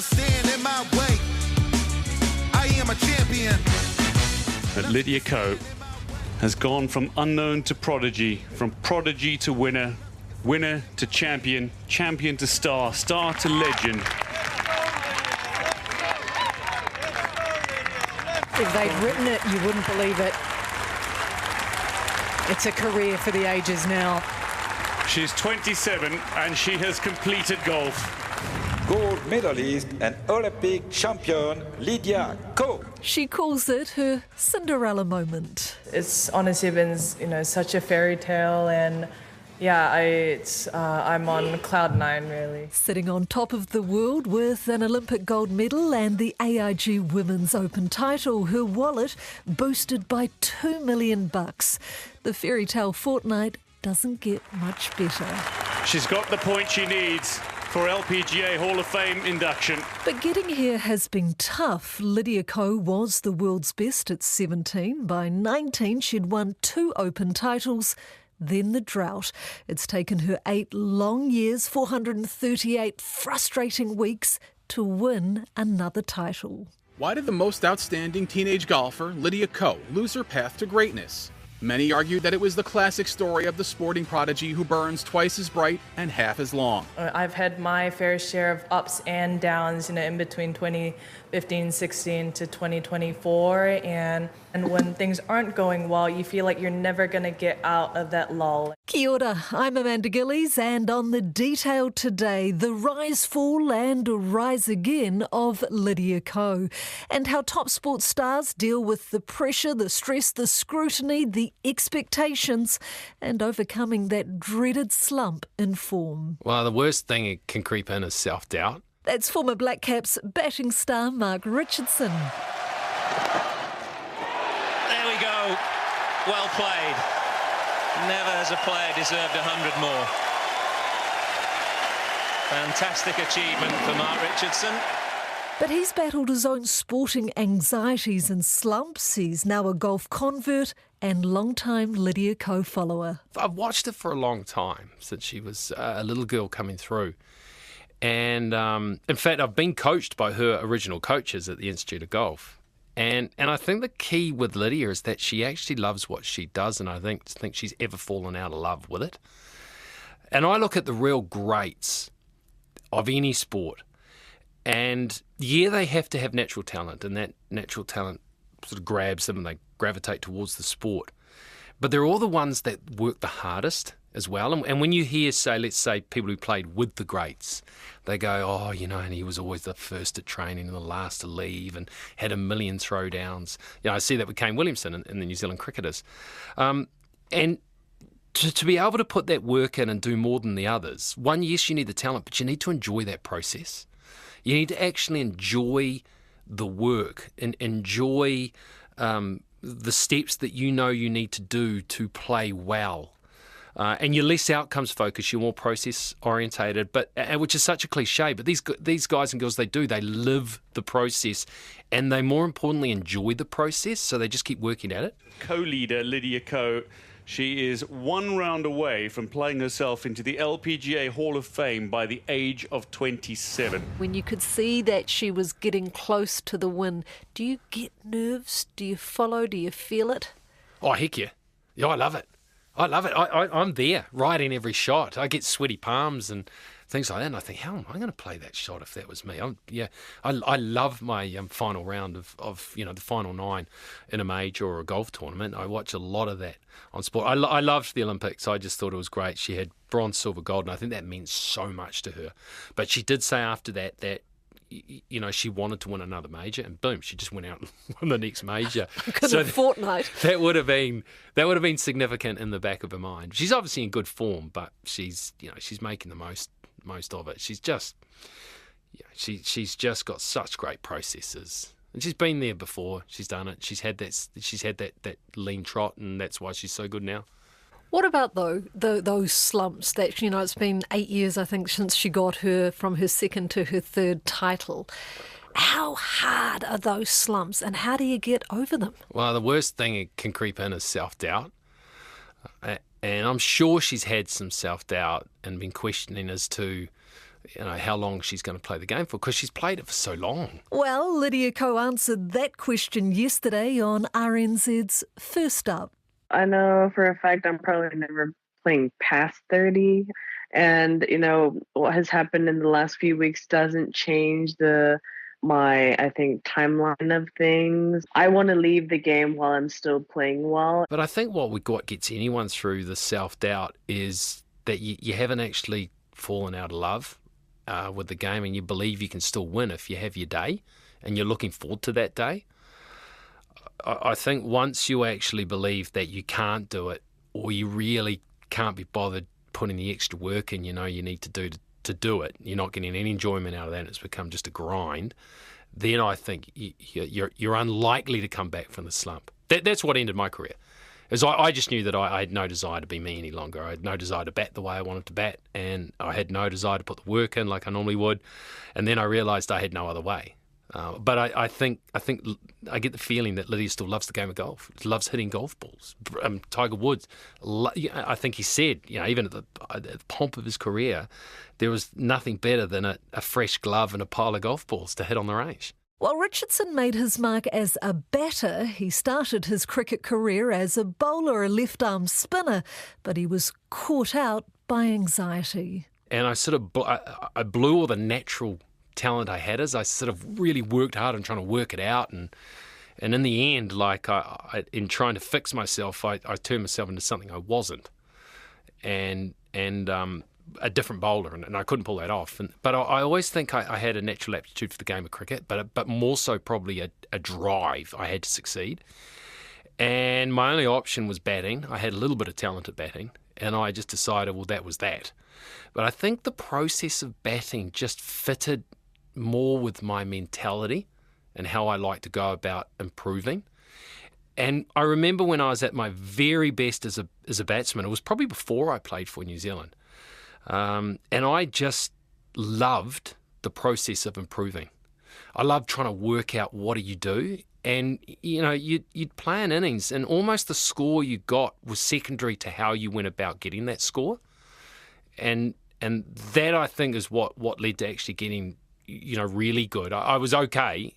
can stand in my way. I am a champion. But Lydia Ko has gone from unknown to prodigy, from prodigy to winner, winner to champion, champion to star, star to legend. If they'd written it, you wouldn't believe it. It's a career for the ages now. She's 27 and she has completed golf. Gold medalist and Olympic champion Lydia Ko. She calls it her Cinderella moment. It's honestly been, such a fairy tale, and yeah, I'm on cloud nine, really. Sitting on top of the world with an Olympic gold medal and the AIG Women's Open title, her wallet boosted by $2 million. The fairy tale fortnight doesn't get much better. She's got the point she needs for LPGA Hall of Fame induction. But getting here has been tough. Lydia Ko was the world's best at 17. By 19, she'd won 2 Open titles. Then the drought. It's taken her 8 long years, 438 frustrating weeks to win another title. Why did the most outstanding teenage golfer, Lydia Ko, lose her path to greatness? Many argue that it was the classic story of the sporting prodigy who burns twice as bright and half as long. I've had my fair share of ups and downs, in between 2015, 16 to 2024. And when things aren't going well, you feel like you're never going to get out of that lull. Kia ora, I'm Amanda Gillies, and on the detail today, the rise, fall and rise again of Lydia Ko, and how top sports stars deal with the pressure, the stress, the scrutiny, the expectations, and overcoming that dreaded slump in form. Well, the worst thing it can creep in is self-doubt. That's former Black Caps batting star Mark Richardson. There we go. Well played. Never has a player deserved 100 more. Fantastic achievement for Mark Richardson. But he's battled his own sporting anxieties and slumps. He's now a golf convert and long-time Lydia Ko follower. I've watched her for a long time, since she was a little girl coming through. And in fact, I've been coached by her original coaches at the Institute of Golf. And I think the key with Lydia is that she actually loves what she does, and I think she's ever fallen out of love with it. And I look at the real greats of any sport, and yeah, they have to have natural talent, and that natural talent sort of grabs them and they gravitate towards the sport. But they're all the ones that work the hardest as well. And when you hear, let's say, people who played with the greats, they go, and he was always the first at training and the last to leave and had a million throwdowns. I see that with Kane Williamson and the New Zealand cricketers. And to be able to put that work in and do more than the others, one, yes, you need the talent, but you need to enjoy that process. You need to actually enjoy the work and enjoy the steps that you need to do to play well. And you're less outcomes focused, you're more process orientated, but which is such a cliche. But these guys and girls, they live the process, and they more importantly enjoy the process. So they just keep working at it. Co-leader Lydia Ko, she is 1 round away from playing herself into the LPGA Hall of Fame by the age of 27. When you could see that she was getting close to the win, do you get nerves? Do you follow? Do you feel it? Oh, heck yeah. Yeah, I love it. I'm there, right in every shot. I get sweaty palms and things like that, and I think, how am I going to play that shot if that was me? I love my final round of the final 9 in a major or a golf tournament. I watch a lot of that on sport. I loved the Olympics. I just thought it was great. She had bronze, silver, gold, and I think that means so much to her. But she did say after that she wanted to win another major, and boom, she just went out and won the next major. So a fortnight. That would have been significant in the back of her mind. She's obviously in good form, but she's making the most of it. She's just got such great processes, and she's been there before. She's done it. She's had that lean trot, and that's why she's so good now. What about, though, those slumps that, it's been 8 years, I think, since she got from her second to her third title. How hard are those slumps, and how do you get over them? Well, the worst thing it can creep in is self-doubt. And I'm sure she's had some self-doubt and been questioning as to, how long she's going to play the game for, because she's played it for so long. Well, Lydia Ko answered that question yesterday on RNZ's First Up. I know for a fact I'm probably never playing past 30. And, what has happened in the last few weeks doesn't change my timeline of things. I want to leave the game while I'm still playing well. But I think what gets anyone through the self-doubt is that you haven't actually fallen out of love with the game, and you believe you can still win if you have your day and you're looking forward to that day. I think once you actually believe that you can't do it, or you really can't be bothered putting the extra work in, you need to do it, you're not getting any enjoyment out of that, and it's become just a grind, then I think you're unlikely to come back from the slump. That's what ended my career. As I just knew that I had no desire to be me any longer. I had no desire to bat the way I wanted to bat, and I had no desire to put the work in like I normally would. And then I realised I had no other way. But I think I get the feeling that Lydia still loves the game of golf. Loves hitting golf balls. Tiger Woods, I think he said, even at the pomp of his career, there was nothing better than a fresh glove and a pile of golf balls to hit on the range. While Richardson made his mark as a batter, he started his cricket career as a bowler, a left-arm spinner, but he was caught out by anxiety. And I blew all the natural talent I had as I sort of really worked hard on trying to work it out, and in the end, in trying to fix myself, I turned myself into something I wasn't, and a different bowler, and I couldn't pull that off. But I always think I had a natural aptitude for the game of cricket, but more so probably a drive. I had to succeed, and my only option was batting. I had a little bit of talent at batting, and I just decided, well, that was that. But I think the process of batting just fitted more with my mentality and how I like to go about improving. And I remember when I was at my very best as a batsman, it was probably before I played for New Zealand. And I just loved the process of improving. I loved trying to work out what do you do. And, you'd play an innings, and almost the score you got was secondary to how you went about getting that score. And that, I think, is what led to actually getting, really good. I was okay,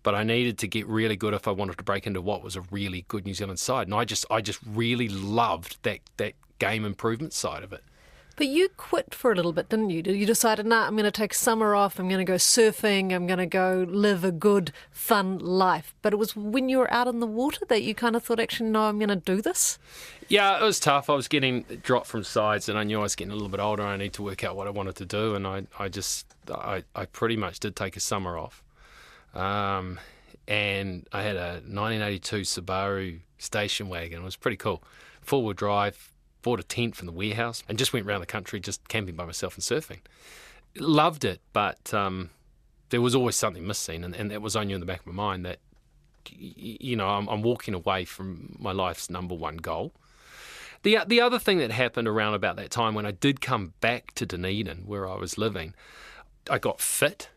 but I needed to get really good if I wanted to break into what was a really good New Zealand side. And I just really loved that game improvement side of it. But you quit for a little bit, didn't you? You decided, I'm going to take summer off, I'm going to go surfing, I'm going to go live a good, fun life. But it was when you were out in the water that you kind of thought, actually, no, I'm going to do this? Yeah, it was tough. I was getting dropped from sides, and I knew I was getting a little bit older. I need to work out what I wanted to do, and I pretty much did take a summer off. And I had a 1982 Subaru station wagon. It was pretty cool. Four-wheel drive. Bought a tent from the warehouse and just went around the country just camping by myself and surfing. Loved it, but there was always something missing, and that was only in the back of my mind that, I'm walking away from my life's number one goal. The other thing that happened around about that time when I did come back to Dunedin, where I was living, I got fit.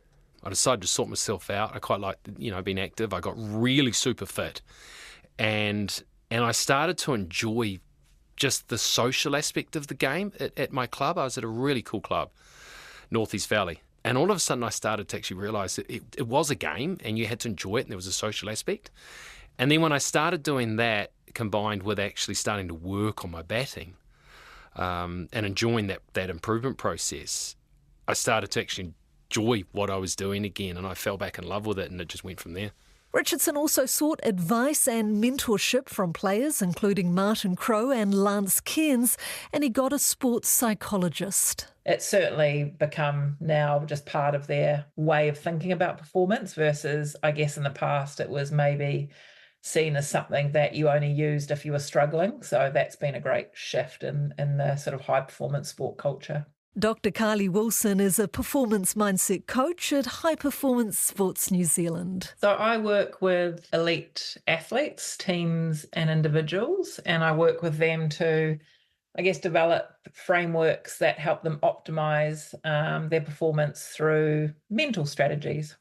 I decided to sort myself out. I quite liked, being active. I got really super fit, and I started to enjoy just the social aspect of the game at my club. I was at a really cool club, Northeast Valley. And all of a sudden I started to actually realise that it was a game and you had to enjoy it, and there was a social aspect. And then when I started doing that, combined with actually starting to work on my batting and enjoying that improvement process, I started to actually enjoy what I was doing again, and I fell back in love with it, and it just went from there. Richardson also sought advice and mentorship from players, including Martin Crowe and Lance Cairns, and he got a sports psychologist. It's certainly become now just part of their way of thinking about performance versus, I guess, in the past it was maybe seen as something that you only used if you were struggling. So that's been a great shift in the sort of high-performance sport culture. Dr. Carly Wilson is a performance mindset coach at High Performance Sports New Zealand. So I work with elite athletes, teams and individuals, and I work with them to, I guess, develop frameworks that help them optimise their performance through mental strategies.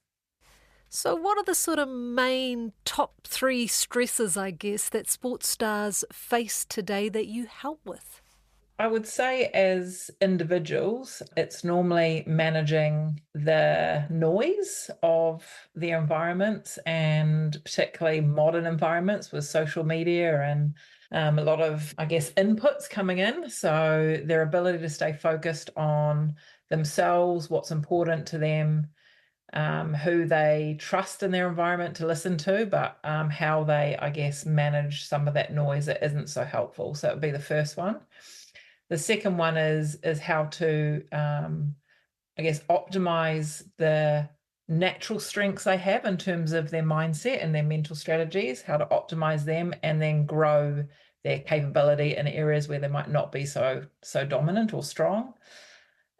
So what are the sort of main top 3 stresses, I guess, that sports stars face today that you help with? I would say as individuals, it's normally managing the noise of their environments, and particularly modern environments with social media and a lot of, I guess, inputs coming in. So their ability to stay focused on themselves, what's important to them, who they trust in their environment to listen to, but how they, I guess, manage some of that noise that isn't so helpful. So it would be the first one. The second one is how to, I guess, optimize the natural strengths they have in terms of their mindset and their mental strategies, how to optimize them and then grow their capability in areas where they might not be so dominant or strong.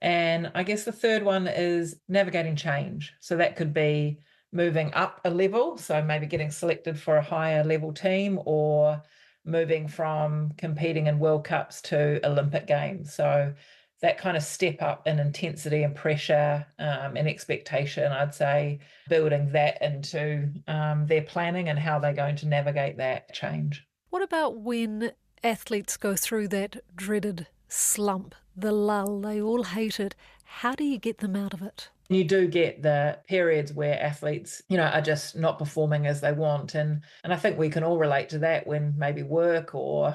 And I guess the third one is navigating change. So that could be moving up a level, so maybe getting selected for a higher level team, or moving from competing in World Cups to Olympic Games. So that kind of step up in intensity and pressure and expectation, I'd say, building that into their planning and how they're going to navigate that change. What about when athletes go through that dreaded slump, the lull? They all hate it. How do you get them out of it? You do get the periods where athletes, are just not performing as they want. And I think we can all relate to that when maybe work or,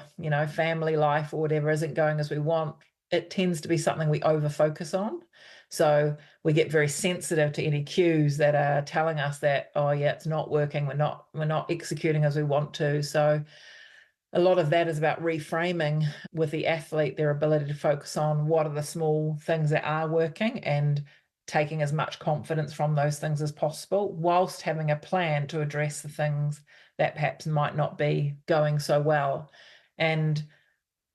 family life or whatever isn't going as we want. It tends to be something we over focus on. So we get very sensitive to any cues that are telling us that, oh yeah, it's not working. We're not executing as we want to. So a lot of that is about reframing with the athlete, their ability to focus on what are the small things that are working and taking as much confidence from those things as possible, whilst having a plan to address the things that perhaps might not be going so well. And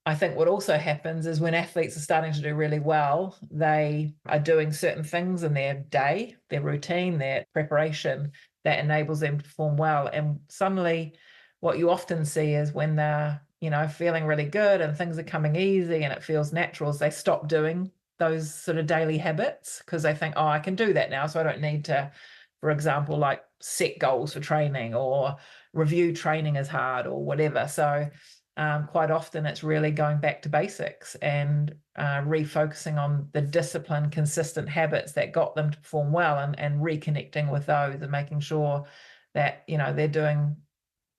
I think what also happens is when athletes are starting to do really well, they are doing certain things in their day, their routine, their preparation that enables them to perform well. And suddenly what you often see is when they're, feeling really good and things are coming easy and it feels natural, is they stop doing those sort of daily habits because they think, oh, I can do that now, so I don't need to, for example, like set goals for training or review training as hard or whatever. So quite often it's really going back to basics and refocusing on the discipline, consistent habits that got them to perform well, and reconnecting with those and making sure that, they're doing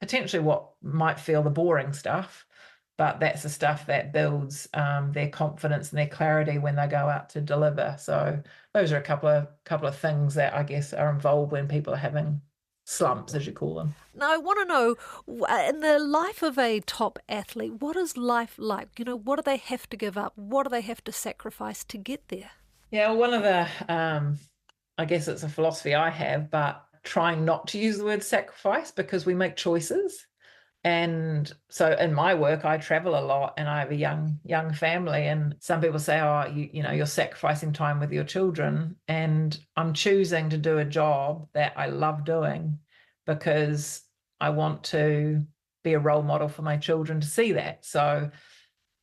potentially what might feel the boring stuff, but that's the stuff that builds their confidence and their clarity when they go out to deliver. So those are a couple of things that I guess are involved when people are having slumps, as you call them. Now, I want to know, in the life of a top athlete, what is life like? What do they have to give up? What do they have to sacrifice to get there? Yeah, one of the, I guess it's a philosophy I have, but trying not to use the word sacrifice because we make choices. And so in my work, I travel a lot and I have a young family, and some people say, oh, you're sacrificing time with your children. And I'm choosing to do a job that I love doing because I want to be a role model for my children to see that. So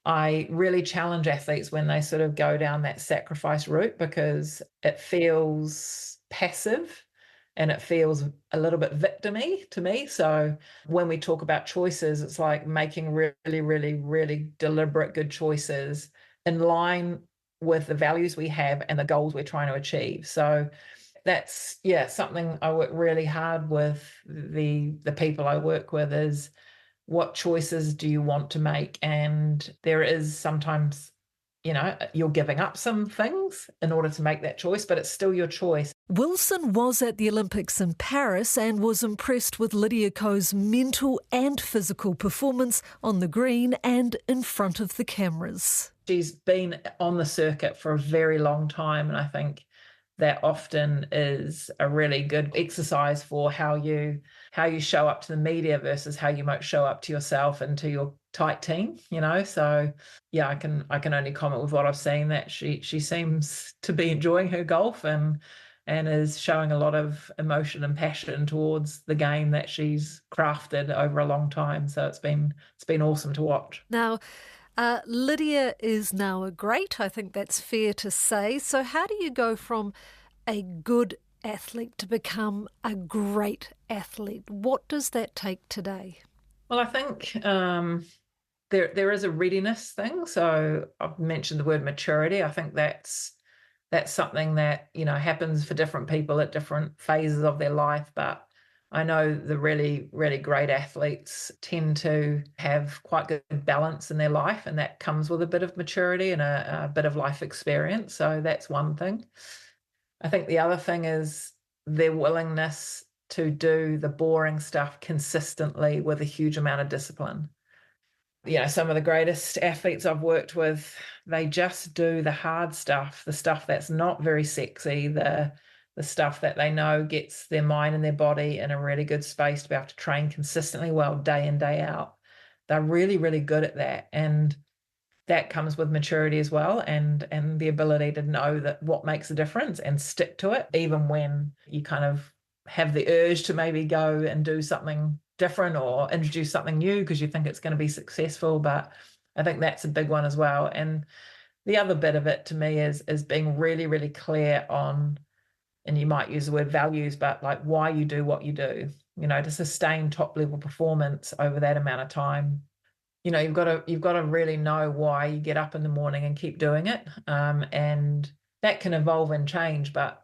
I really challenge athletes when they sort of go down that sacrifice route because it feels passive and it feels a little bit victim-y to me. So when we talk about choices, it's like making really, really, really deliberate good choices in line with the values we have and the goals we're trying to achieve. So that's, something I work really hard with the people I work with is what choices do you want to make? And there is sometimes, you're giving up some things in order to make that choice, but it's still your choice. Wilson was at the Olympics in Paris and was impressed with Lydia Ko's mental and physical performance on the green and in front of the cameras. She's been on the circuit for a very long time, and I think that often is a really good exercise for how you show up to the media versus how you might show up to yourself and to your tight team, So yeah, I can only comment with what I've seen, that she seems to be enjoying her golf and is showing a lot of emotion and passion towards the game that she's crafted over a long time. So it's been awesome to watch. Now, Lydia is now a great, I think that's fair to say. So how do you go from a good athlete to become a great athlete? What does that take today? Well, I think there is a readiness thing. So I've mentioned the word maturity. I think that's something that, happens for different people at different phases of their life. But I know the really, really great athletes tend to have quite good balance in their life, and that comes with a bit of maturity and a bit of life experience. So that's one thing. I think the other thing is their willingness to do the boring stuff consistently with a huge amount of discipline. Some of the greatest athletes I've worked with, they just do the hard stuff, the stuff that's not very sexy, the stuff that they know gets their mind and their body in a really good space to be able to train consistently well day in, day out. They're really, really good at that. And that comes with maturity as well, and the ability to know that what makes a difference and stick to it, even when you kind of have the urge to maybe go and do something different or introduce something new because you think it's going to be successful. But I think that's a big one as well. And the other bit of it to me is being really, really clear on, and you might use the word values, but like why you do what you do, to sustain top level performance over that amount of time. You've got to really know why you get up in the morning and keep doing it. And that can evolve and change, but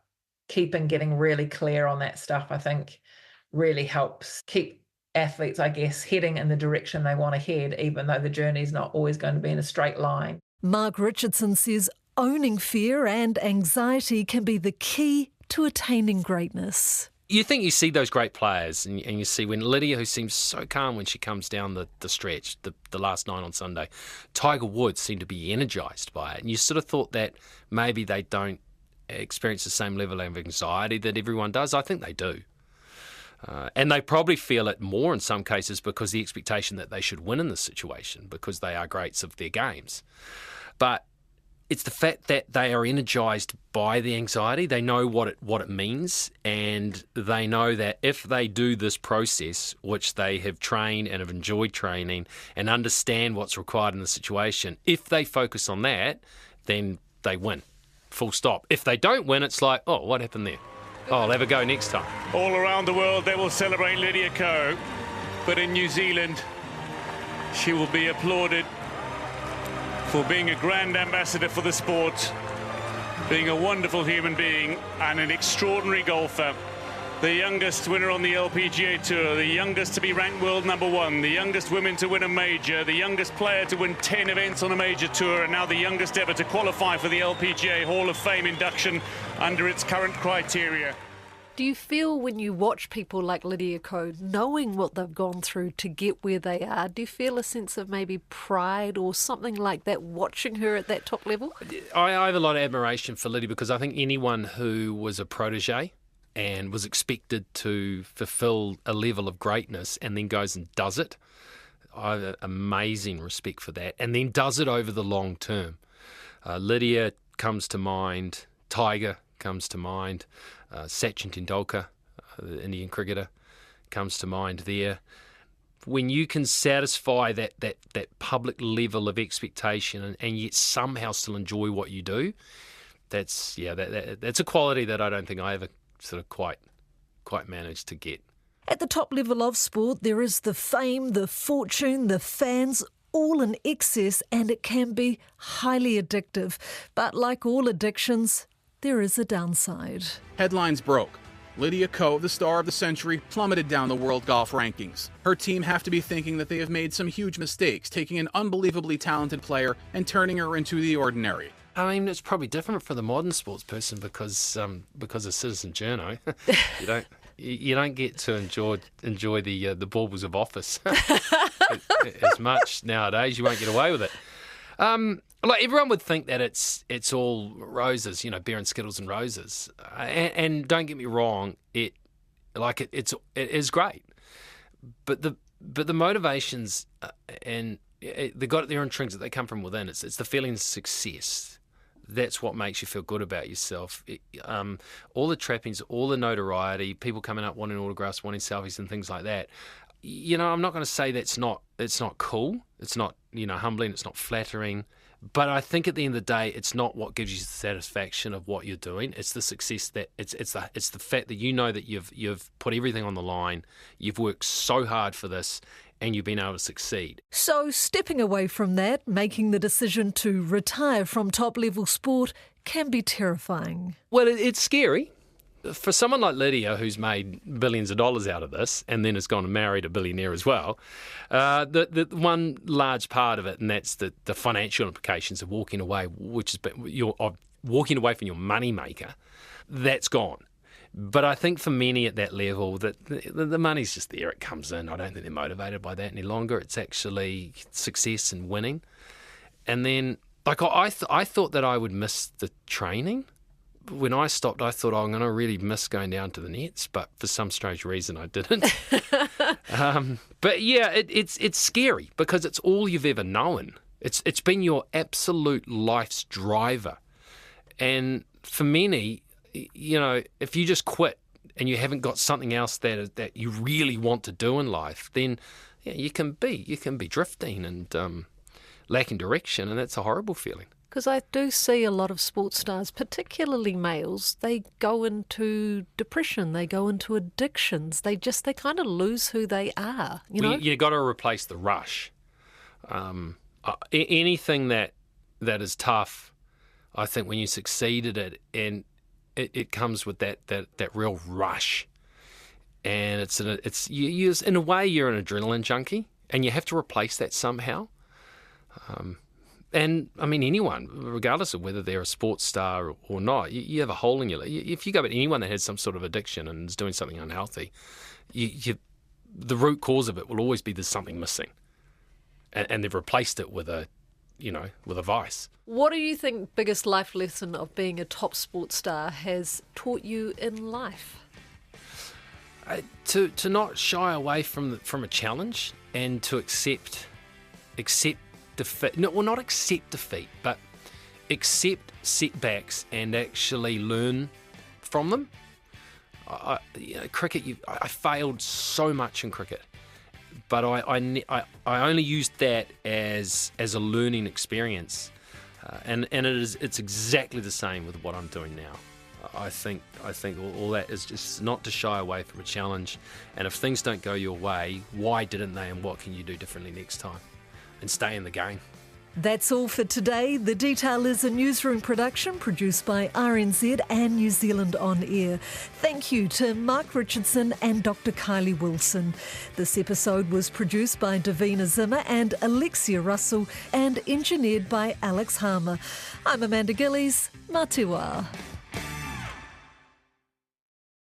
getting really clear on that stuff, I think, really helps keep athletes, I guess, heading in the direction they want to head, even though the journey is not always going to be in a straight line. Mark Richardson says owning fear and anxiety can be the key to attaining greatness. You think you see those great players, and you see when Lydia, who seems so calm when she comes down the stretch, the last 9 on Sunday, Tiger Woods seemed to be energised by it. And you sort of thought that maybe they don't experience the same level of anxiety that everyone does. I think they do. And they probably feel it more in some cases because the expectation that they should win in this situation because they are greats of their games. But it's the fact that they are energised by the anxiety. They know what it means, and they know that if they do this process, which they have trained and have enjoyed training and understand what's required in the situation, if they focus on that, then they win. Full stop. If they don't win, it's like, oh, what happened there? Oh, I'll have a go next time. All around the world, they will celebrate Lydia Ko, but in New Zealand, she will be applauded for being a grand ambassador for the sport, being a wonderful human being and an extraordinary golfer. The youngest winner on the LPGA Tour, the youngest to be ranked world #1, the youngest woman to win a major, the youngest player to win 10 events on a major tour, and now the youngest ever to qualify for the LPGA Hall of Fame induction under its current criteria. Do you feel when you watch people like Lydia Ko, knowing what they've gone through to get where they are, do you feel a sense of maybe pride or something like that watching her at that top level? I have a lot of admiration for Lydia because I think anyone who was a protege and was expected to fulfil a level of greatness and then goes and does it, I have amazing respect for that, and then does it over the long term. Lydia comes to mind, Tiger comes to mind, Sachin Tendulkar, the Indian cricketer, comes to mind there. When you can satisfy that public level of expectation and yet somehow still enjoy what you do, that's a quality that I don't think I ever sort of quite managed to get. At the top level of sport, there is the fame, the fortune, the fans, all in excess, and it can be highly addictive. But like all addictions, there is a downside. Headlines broke. Lydia Ko, the star of the century, plummeted down the world golf rankings. Her team have to be thinking that they have made some huge mistakes, taking an unbelievably talented player and turning her into the ordinary. I mean, it's probably different for the modern sports person because of citizen journo, you don't get to enjoy the baubles of office as much nowadays. You won't get away with it. Like everyone would think that it's all roses, beer and skittles and roses. And don't get me wrong, it is great, but the motivations they got their intrinsic. They come from within. It's the feeling of success. That's what makes you feel good about yourself. All the trappings, all the notoriety, people coming up wanting autographs, wanting selfies, and things like that. I'm not going to say it's not cool. It's not humbling. It's not flattering. But I think at the end of the day, it's not what gives you the satisfaction of what you're doing. It's the success that it's the fact that you know that you've put everything on the line. You've worked so hard for this, and you've been able to succeed. So stepping away from that, making the decision to retire from top-level sport can be terrifying. Well, it's scary. For someone like Lydia, who's made billions of dollars out of this and then has gone and married a billionaire as well, the one large part of it, and that's the financial implications of walking away, which is walking away from your moneymaker, that's gone. But I think for many at that level, that the money's just there, it comes in. I don't think they're motivated by that any longer. It's actually success and winning. And then, like, I thought that I would miss the training. When I stopped, I thought, I'm going to really miss going down to the nets, but for some strange reason I didn't. But yeah, it's scary because it's all you've ever known. It's been your absolute life's driver. And for many, you know, if you just quit and you haven't got something else that you really want to do in life, then yeah, you can be drifting and lacking direction, and that's a horrible feeling. Because I do see a lot of sports stars, particularly males, they go into depression, they go into addictions, they kind of lose who they are, you know? You got to replace the rush. Anything that is tough, I think when you succeed at it, and it comes with that real rush, and it's in a way you're an adrenaline junkie, and you have to replace that somehow. And, I mean, anyone, regardless of whether they're a sports star or not, you have a hole in your life. If you go at anyone that has some sort of addiction and is doing something unhealthy, the root cause of it will always be there's something missing. And they've replaced it with a vice. What do you think biggest life lesson of being a top sports star has taught you in life? To not shy away from a challenge, and to accept defeat. No, well, not accept defeat, but accept setbacks and actually learn from them. Cricket, I failed so much in cricket, but I only used that as a learning experience, and it's exactly the same with what I'm doing now. I think all that is just not to shy away from a challenge, and if things don't go your way, why didn't they, and what can you do differently next time? And stay in the game. That's all for today. The Detail is a newsroom production produced by RNZ and New Zealand On Air. Thank you to Mark Richardson and Dr. Kylie Wilson. This episode was produced by Davina Zimmer and Alexia Russell and engineered by Alex Harmer. I'm Amanda Gillies. Mā te wā.